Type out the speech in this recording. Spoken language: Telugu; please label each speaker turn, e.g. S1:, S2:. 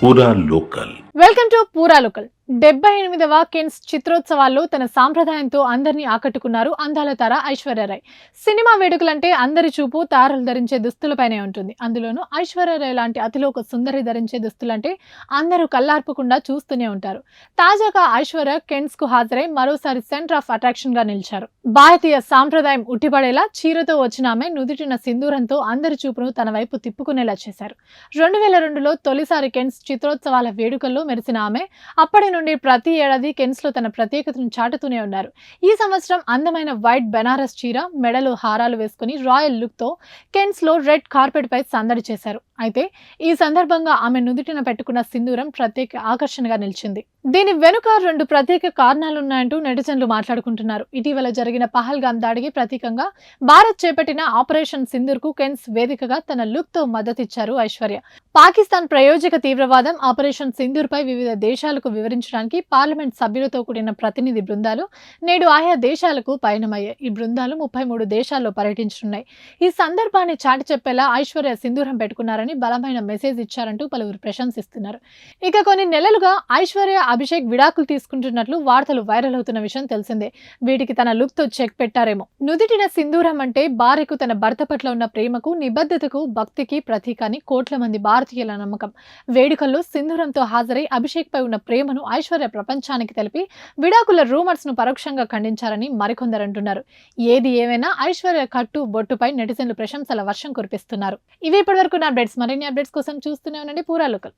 S1: పూరా లోకల్.
S2: వెల్కమ్ టు పూరా లోకల్. 78వ కెన్స్ చిత్రోత్సవాల్లో తన సాంప్రదాయంతో అందరినీ ఆకట్టుకున్నారు అందాల తార ఐశ్వర్యరాయ్. సినిమా వేడుకలంటే అందరి చూపు తారలు ధరించే దుస్తులపైనే ఉంటుంది. అందులోనూ ఐశ్వర్యరాయ్ లాంటి అతిలోక సుందరి ధరించే దుస్తులంటే అందరూ కళ్ళార్పకుండా చూస్తూనే ఉంటారు. తాజాగా ఐశ్వర్య కెన్స్ కు హాజరై మరోసారి సెంటర్ ఆఫ్ అట్రాక్షన్ గా నిలిచారు. భారతీయ సాంప్రదాయం ఉట్టిపడేలా చీరతో వచ్చిన ఆమె నుదుటిన సింధూరంతో అందరి చూపును తన వైపు తిప్పుకునేలా చేశారు. 2002లో తొలిసారి కెన్స్ చిత్రోత్సవాల వేడుకల్లో మెరిసిన ఆమె అప్పటి నుండి ప్రతి ఏడాది కెన్స్ లో తన ప్రత్యేకతను చాటుతూనే ఉన్నారు. ఈ సంవత్సరం అందమైన వైట్ బెనారస్ చీర, మెడలో హారాలు వేసుకుని రాయల్ లుక్ తో కెన్స్ లో రెడ్ కార్పెట్ పై సందడి చేశారు. అయితే ఈ సందర్భంగా ఆమె నుదుటిన పెట్టుకున్న సింధూరం ప్రత్యేక ఆకర్షణగా నిలిచింది. దీని వెనుక 2 ప్రత్యేక కారణాలున్నాయంటూ నెటిజన్లు మాట్లాడుకుంటున్నారు. ఇటీవల జరిగిన పహల్గామ్ దాడికి ప్రతీకంగా భారత్ చేపట్టిన ఆపరేషన్ సింధూర్ కు కెన్స్ వేదికగా తన లుక్ తో మద్దతిచ్చారు ఐశ్వర్య. పాకిస్తాన్ ప్రయోజక తీవ్రవాదం ఆపరేషన్ సింధూర్ పై వివిధ దేశాలకు వివరించడానికి పార్లమెంట్ సభ్యులతో కూడిన ప్రతినిధి బృందాలు నేడు ఆయా దేశాలకు పయనమయ్యాయి. ఈ బృందాలు 33 దేశాల్లో పర్యటించనున్నాయి. ఈ సందర్భాన్ని చాటి చెప్పేలా ఐశ్వర్య సింధూరం పెట్టుకున్నారని బలమైన మెసేజ్ ఇచ్చారంటూ పలువురు ప్రశంసిస్తున్నారు. ఇక కొన్ని నెలలుగా ఐశ్వర్య, అభిషేక్ విడాకులు తీసుకుంటున్నట్లు వార్తలు వైరల్ అవుతున్న విషయం తెలిసిందే. వీటికి తన లుక్ తో చెక్ పెట్టారేమో. నుదిటిన సింధూరం అంటే భార్యకు తన భర్త పట్ల ఉన్న ప్రేమకు, నిబద్ధతకు, భక్తికి ప్రతీక అని కోట్ల మంది భారతీయుల నమ్మకం. వేడుకల్లో సింధూరంతో హాజరై అభిషేక్ పై ఉన్న ప్రేమను ఐశ్వర్య ప్రపంచానికి తెలిపి విడాకుల రూమర్స్ ను పరోక్షంగా ఖండించారని మరికొందరు అంటున్నారు. ఏది ఏమైనా ఐశ్వర్య కట్టు బొట్టుపై నెటిజన్లు ప్రశంసల వర్షం కురిపిస్తున్నారు. ఇవి ఇప్పటివరకు నా అప్డేట్స్. మరిన్ని అప్డేట్స్ కోసం చూస్తూనే ఉండండి పూరా లోకల్.